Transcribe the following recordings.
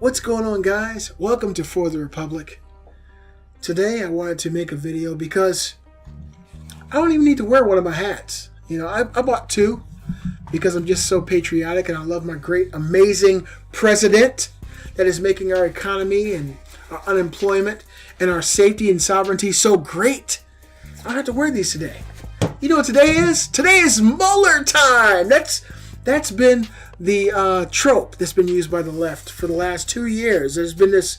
What's going on, guys? Welcome to For the Republic. Today I wanted to make a video because I don't even need to wear one of my hats. I bought two because I'm just so patriotic and I love my great, amazing president that is making our economy and our unemployment and our safety and sovereignty so great. I don't have to wear these today. You know what today is? Today is Mueller time. That's been the trope that's been used by the left for the last 2 years. There's been this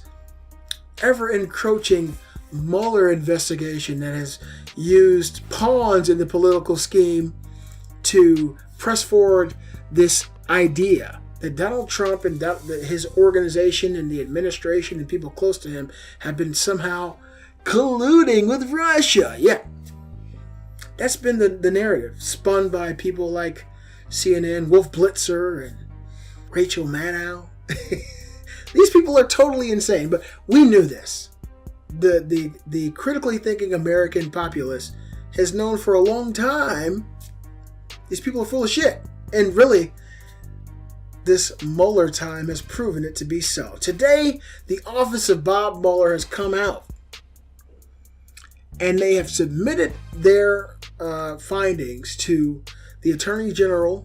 ever-encroaching Mueller investigation that has used pawns in the political scheme to press forward this idea that Donald Trump and his organization and the administration and people close to him have been somehow colluding with Russia. Yeah, that's been the narrative spun by people like CNN, Wolf Blitzer, and Rachel Maddow. These people are totally insane, but we knew this. The critically thinking American populace has known for a long time these people are full of shit. And really, this Mueller time has proven it to be so. Today, the office of Bob Mueller has come out, and they have submitted their findings to the Attorney General,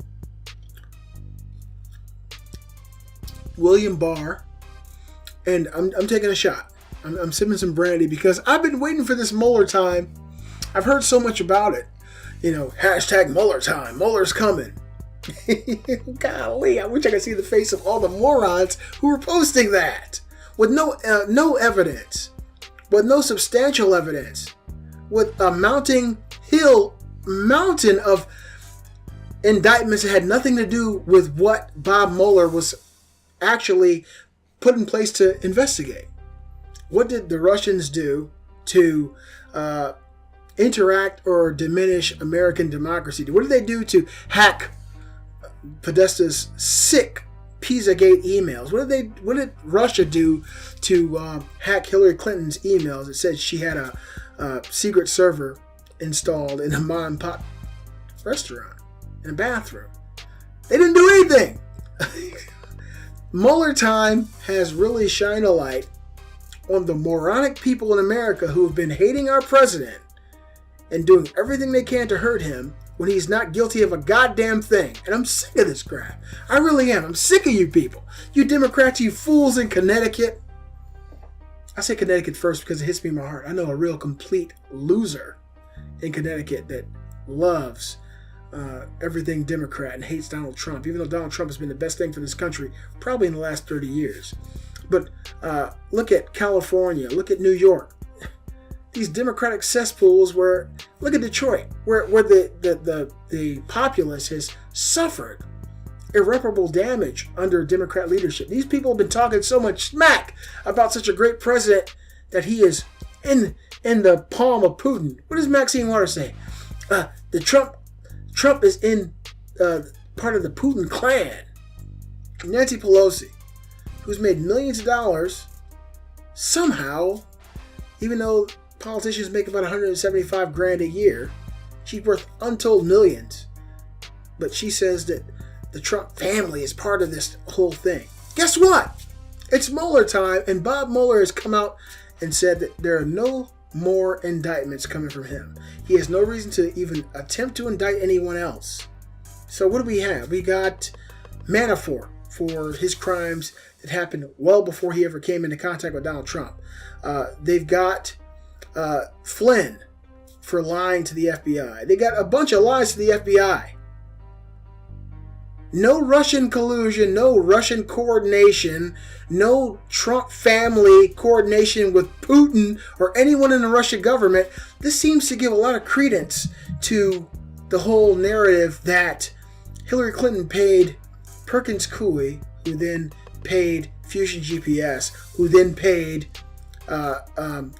William Barr, and I'm taking a shot. I'm sipping some brandy because I've been waiting for this Mueller time. I've heard so much about it. Hashtag Mueller time. Mueller's coming. Golly, I wish I could see the face of all the morons who were posting that with no evidence, with no substantial evidence, with a mountain of indictments that had nothing to do with what Bob Mueller was actually put in place to investigate. What did the Russians do to interact or diminish American democracy? What did they do to hack Podesta's sick Pizzagate emails? What did Russia do to hack Hillary Clinton's emails? It said she had a secret server installed in a mom and pop restaurant in a bathroom. They didn't do anything. Mueller time has really shined a light on the moronic people in America who have been hating our president and doing everything they can to hurt him when he's not guilty of a goddamn thing. And I'm sick of this crap. I really am. I'm sick of you people. You Democrats, you fools in Connecticut. I say Connecticut first because it hits me in my heart. I know a real complete loser in Connecticut that loves everything Democrat and hates Donald Trump, even though Donald Trump has been the best thing for this country probably in the last 30 years. But look at California, look at New York. These Democratic cesspools look at Detroit, where the populace has suffered irreparable damage under Democrat leadership. These people have been talking so much smack about such a great president that he is in the palm of Putin. What does Maxine Waters say? Trump is in part of the Putin clan. Nancy Pelosi, who's made millions of dollars, somehow, even though politicians make about $175,000 a year, she's worth untold millions. But she says that the Trump family is part of this whole thing. Guess what? It's Mueller time, and Bob Mueller has come out and said that there are no more indictments coming from him. He has no reason to even attempt to indict anyone else. So what do we have? We got Manafort for his crimes that happened well before he ever came into contact with Donald Trump. They've got Flynn for lying to the FBI. They got a bunch of lies to the FBI. No Russian collusion, no Russian coordination, no Trump family coordination with Putin or anyone in the Russian government. This seems to give a lot of credence to the whole narrative that Hillary Clinton paid Perkins Coie, who then paid Fusion GPS, who then paid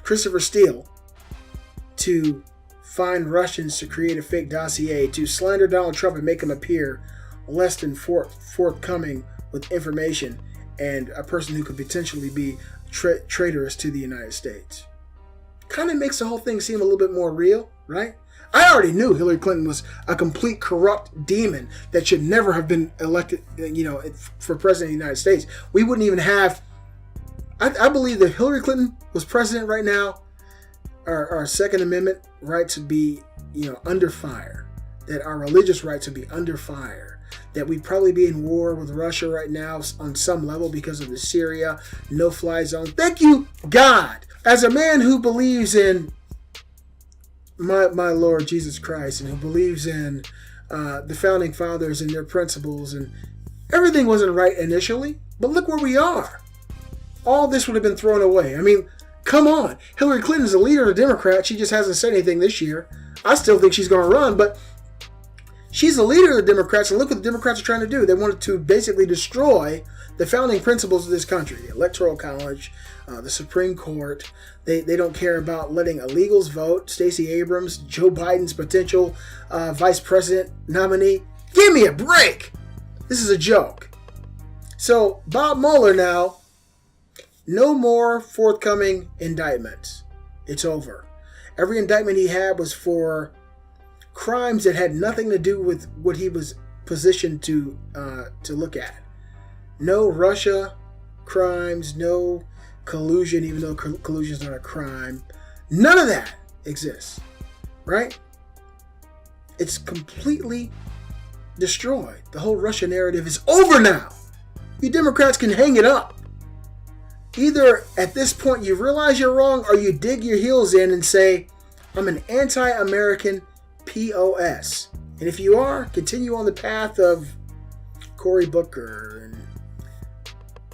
Christopher Steele to find Russians to create a fake dossier, to slander Donald Trump and make him appear less than forthcoming with information and a person who could potentially be traitorous to the United States. Kind of makes the whole thing seem a little bit more real, right? I already knew Hillary Clinton was a complete corrupt demon that should never have been elected, for president of the United States. We wouldn't even have I believe that if Hillary Clinton was president right now, our Second Amendment rights would be, under fire. That our religious rights would be under fire. That we'd probably be in war with Russia right now on some level because of the Syria no-fly zone. Thank you, God. As a man who believes in my Lord Jesus Christ and who believes in the Founding Fathers and their principles, and everything wasn't right initially, but look where we are. All this would have been thrown away. I mean, come on. Hillary Clinton's the leader of the Democrats. She just hasn't said anything this year. I still think she's going to run, but she's the leader of the Democrats, and look what the Democrats are trying to do. They wanted to basically destroy the founding principles of this country, the Electoral College, the Supreme Court. They don't care about letting illegals vote. Stacey Abrams, Joe Biden's potential vice president nominee. Give me a break. This is a joke. So Bob Mueller now, no more forthcoming indictments. It's over. Every indictment he had was for crimes that had nothing to do with what he was positioned to look at. No Russia crimes, no collusion, even though collusion is not a crime. None of that exists, right? It's completely destroyed. The whole Russia narrative is over now. You Democrats can hang it up. Either at this point you realize you're wrong, or you dig your heels in and say, I'm an anti-American POS. And if you are, continue on the path of Cory Booker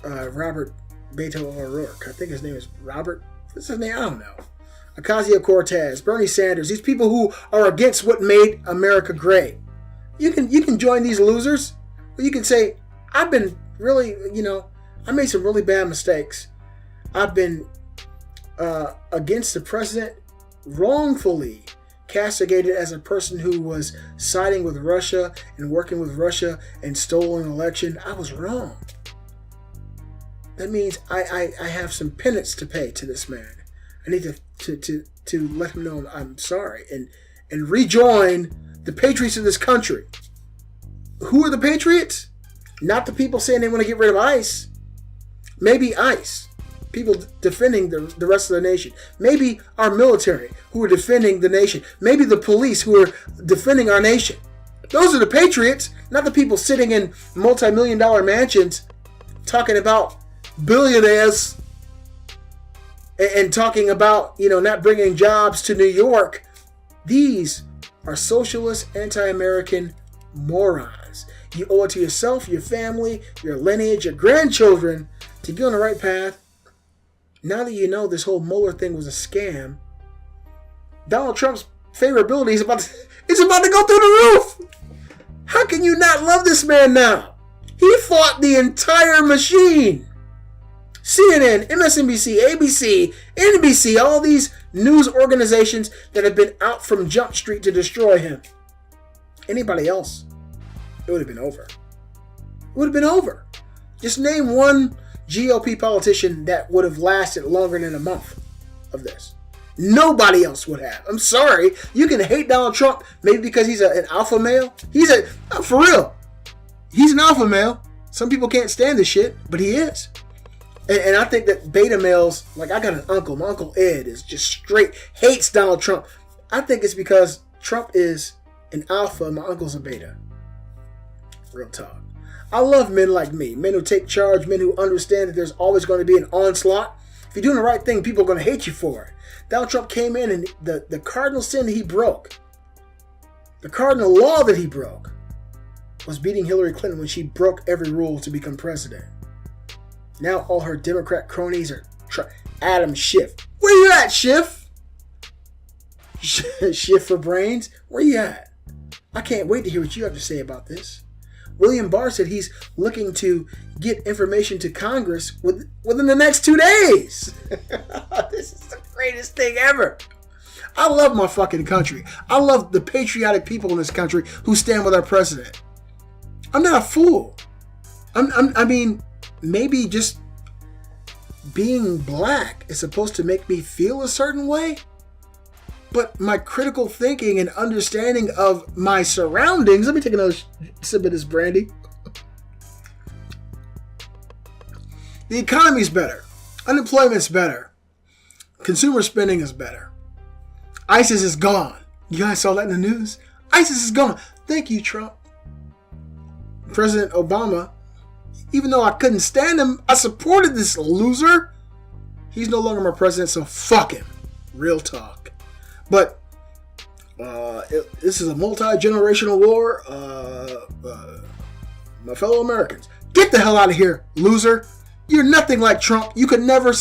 and Robert Beto O'Rourke. I think his name is Robert. What's his name? I don't know. Ocasio-Cortez, Bernie Sanders. These people who are against what made America great. You can join these losers. Or you can say, I've been really, I made some really bad mistakes. I've been against the president, wrongfully castigated as a person who was siding with Russia and working with Russia and stole an election. I was wrong. That means I have some penance to pay to this man. I need to let him know I'm sorry and rejoin the patriots of this country. Who are the patriots? Not the people saying they want to get rid of ICE. Maybe ICE. People defending the rest of the nation. Maybe our military who are defending the nation. Maybe the police who are defending our nation. Those are the patriots, not the people sitting in multi-million-dollar mansions talking about billionaires and talking about, not bringing jobs to New York. These are socialist, anti-American morons. You owe it to yourself, your family, your lineage, your grandchildren to get on the right path. Now that you know this whole Mueller thing was a scam, Donald Trump's favorability is about to go through the roof. How can you not love this man now? He fought the entire machine. CNN, MSNBC, ABC, NBC, all these news organizations that have been out from Jump Street to destroy him. Anybody else, it would have been over. It would have been over. Just name one GOP politician that would have lasted longer than a month of this. Nobody else would have. I'm sorry. You can hate Donald Trump maybe because he's an alpha male. For real. He's an alpha male. Some people can't stand this shit, but he is. And I think that beta males, like I got an uncle. My Uncle Ed is just straight hates Donald Trump. I think it's because Trump is an alpha. My uncle's a beta. Real talk. I love men like me. Men who take charge. Men who understand that there's always going to be an onslaught. If you're doing the right thing, people are going to hate you for it. Donald Trump came in and the cardinal sin that he broke, the cardinal law that he broke, was beating Hillary Clinton when she broke every rule to become president. Now all her Democrat cronies are Adam Schiff. Where you at, Schiff? Schiff for brains? Where you at? I can't wait to hear what you have to say about this. William Barr said he's looking to get information to Congress within the next 2 days. This is the greatest thing ever. I love my fucking country. I love the patriotic people in this country who stand with our president. I'm not a fool. I mean, maybe just being black is supposed to make me feel a certain way. But my critical thinking and understanding of my surroundings... Let me take another sip of this brandy. The economy's better. Unemployment's better. Consumer spending is better. ISIS is gone. You guys saw that in the news? ISIS is gone. Thank you, Trump. President Obama, even though I couldn't stand him, I supported this loser. He's no longer my president, so fuck him. Real talk. But this is a multi-generational war. My fellow Americans, get the hell out of here, loser. You're nothing like Trump. You could never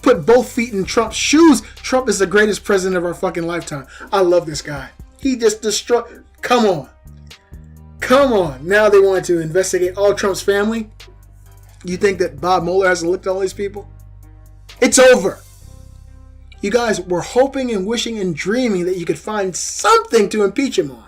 put both feet in Trump's shoes. Trump is the greatest president of our fucking lifetime. I love this guy. He just destroyed. Come on. Now they want to investigate all Trump's family. You think that Bob Mueller hasn't looked at all these people? It's over. You guys were hoping and wishing and dreaming that you could find something to impeach him on.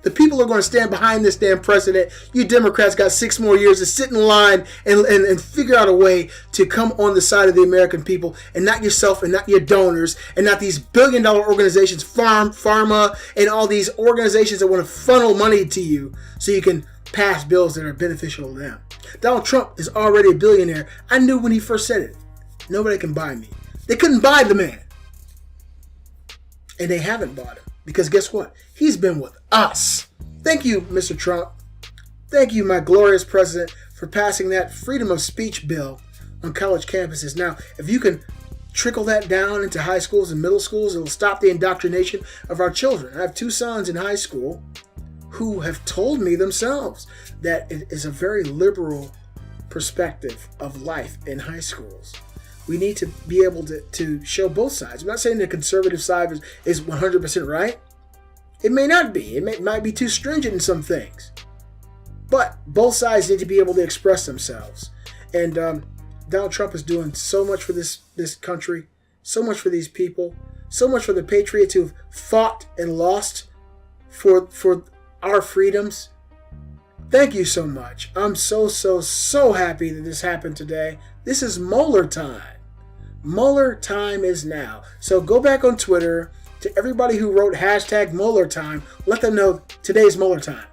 The people are going to stand behind this damn president. You Democrats got 6 more years to sit in line and figure out a way to come on the side of the American people, and not yourself and not your donors and not these billion-dollar organizations, pharma, and all these organizations that want to funnel money to you so you can pass bills that are beneficial to them. Donald Trump is already a billionaire. I knew when he first said it. Nobody can buy me. They couldn't buy the man. And they haven't bought him. Because guess what? He's been with us. Thank you, Mr. Trump. Thank you, my glorious president, for passing that freedom of speech bill on college campuses. Now, if you can trickle that down into high schools and middle schools, it'll stop the indoctrination of our children. I have 2 sons in high school who have told me themselves that it is a very liberal perspective of life in high schools. We need to be able to show both sides. I'm not saying the conservative side is 100% right. It may not be. It might be too stringent in some things. But both sides need to be able to express themselves. And Donald Trump is doing so much for this country, so much for these people, so much for the patriots who've fought and lost for our freedoms. Thank you so much. I'm so happy that this happened today. This is Mueller time. Mueller time is now. So go back on Twitter to everybody who wrote hashtag Mueller time. Let them know today's Mueller time.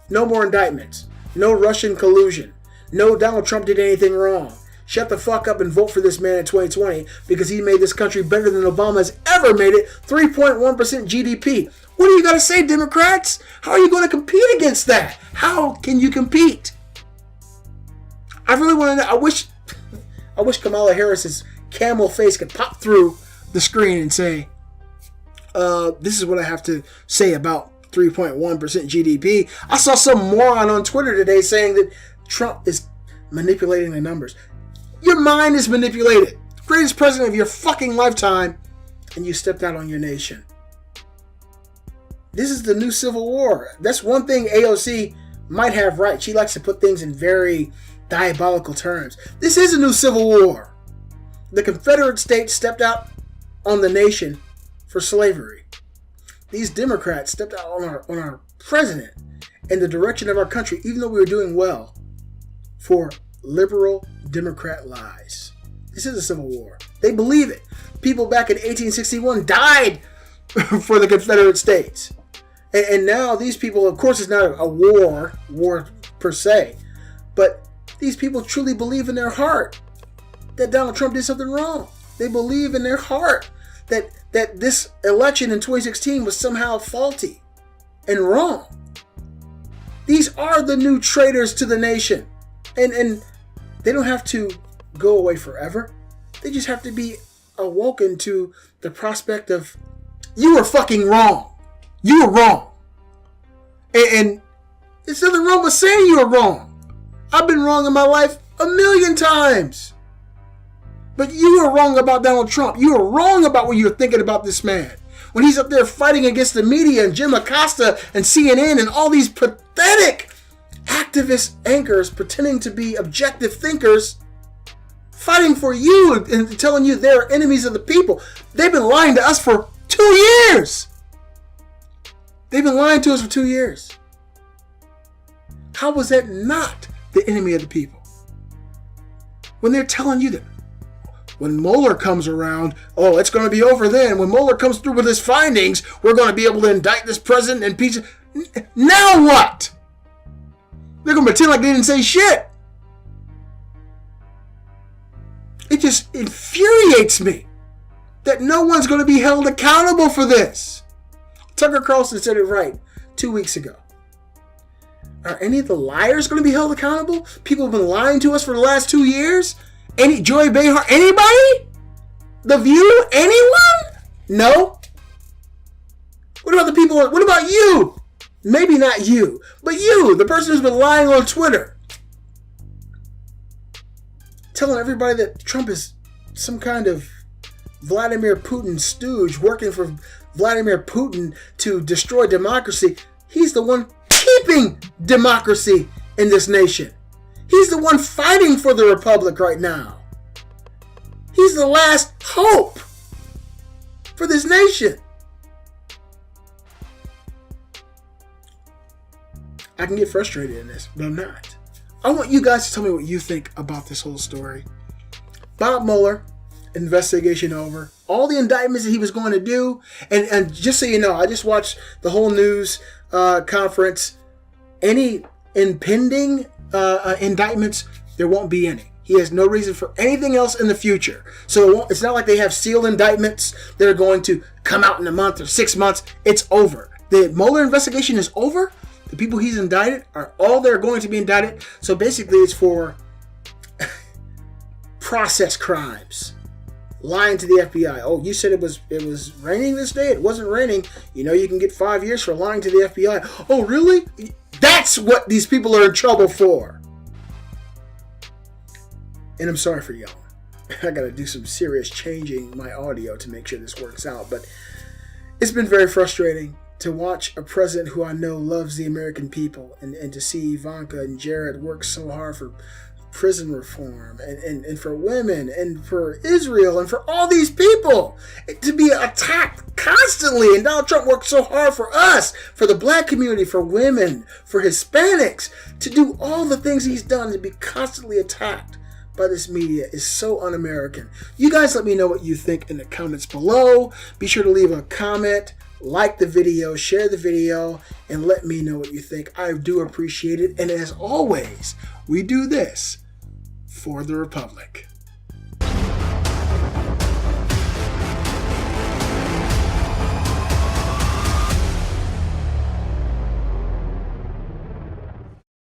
No more indictments. No Russian collusion. No Donald Trump did anything wrong. Shut the fuck up and vote for this man in 2020 because he made this country better than Obama has ever made it. 3.1% GDP. What do you got to say, Democrats? How are you going to compete against that? How can you compete? I really want to know. I wish Kamala Harris's camel face could pop through the screen and say, this is what I have to say about 3.1% GDP. I saw some moron on Twitter today saying that Trump is manipulating the numbers. Your mind is manipulated. Greatest president of your fucking lifetime, and you stepped out on your nation. This is the new Civil War. That's one thing AOC might have right. She likes to put things in very diabolical terms. This is a new Civil War. The Confederate States stepped out on the nation for slavery. These Democrats stepped out on our president and the direction of our country, even though we were doing well, for liberal Democrat lies. This is a Civil War. They believe it. People back in 1861 died for the Confederate States. And now these people, of course, it's not a war per se, but these people truly believe in their heart that Donald Trump did something wrong. They believe in their heart that this election in 2016 was somehow faulty and wrong. These are the new traitors to the nation. And they don't have to go away forever. They just have to be awoken to the prospect of, you were fucking wrong. You were wrong. And there's nothing wrong with saying you were wrong. I've been wrong in my life 1,000,000 times. But you were wrong about Donald Trump. You were wrong about what you were thinking about this man. When he's up there fighting against the media and Jim Acosta and CNN and all these pathetic activist anchors pretending to be objective thinkers, fighting for you and telling you they're enemies of the people. They've been lying to us for 2 years. They've been lying to us for 2 years. How was that not the enemy of the people? When they're telling you that when Mueller comes around, oh, it's going to be over then. When Mueller comes through with his findings, we're going to be able to indict this president and impeach him. Now what? They're going to pretend like they didn't say shit. It just infuriates me that no one's going to be held accountable for this. Tucker Carlson said it right 2 weeks ago. Are any of the liars going to be held accountable? People have been lying to us for the last 2 years? Joy Behar? Anybody? The View? Anyone? No? What about the people? What about you? Maybe not you, but you, the person who's been lying on Twitter. Telling everybody that Trump is some kind of Vladimir Putin stooge working for Vladimir Putin to destroy democracy. He's the one keeping democracy in this nation. He's the one fighting for the republic right now. He's the last hope for this nation. I can get frustrated in this, but I'm not. I want you guys to tell me what you think about this whole story. Bob Mueller, investigation over. All the indictments that he was going to do. And just so you know, I just watched the whole news conference. Any impending indictments, there won't be any. He has no reason for anything else in the future. So it's not like they have sealed indictments that are going to come out in a month or 6 months. It's over. The Mueller investigation is over. The people he's indicted are all they're going to be indicted. So basically it's for process crimes. Lying to the FBI. Oh, you said it was raining this day? It wasn't raining. You know you can get 5 years for lying to the FBI. Oh, really? That's what these people are in trouble for. And I'm sorry for yelling. I got to do some serious changing my audio to make sure this works out. But it's been very frustrating to watch a president who I know loves the American people and to see Ivanka and Jared work so hard for prison reform and for women and for Israel and for all these people to be attacked constantly. And Donald Trump worked so hard for us, for the black community, for women, for Hispanics, to do all the things he's done, to be constantly attacked by this media is so un-American. You guys let me know what you think in the comments below. Be sure to leave a comment, like the video, share the video, and let me know what you think. I do appreciate it. And as always, we do this for the Republic.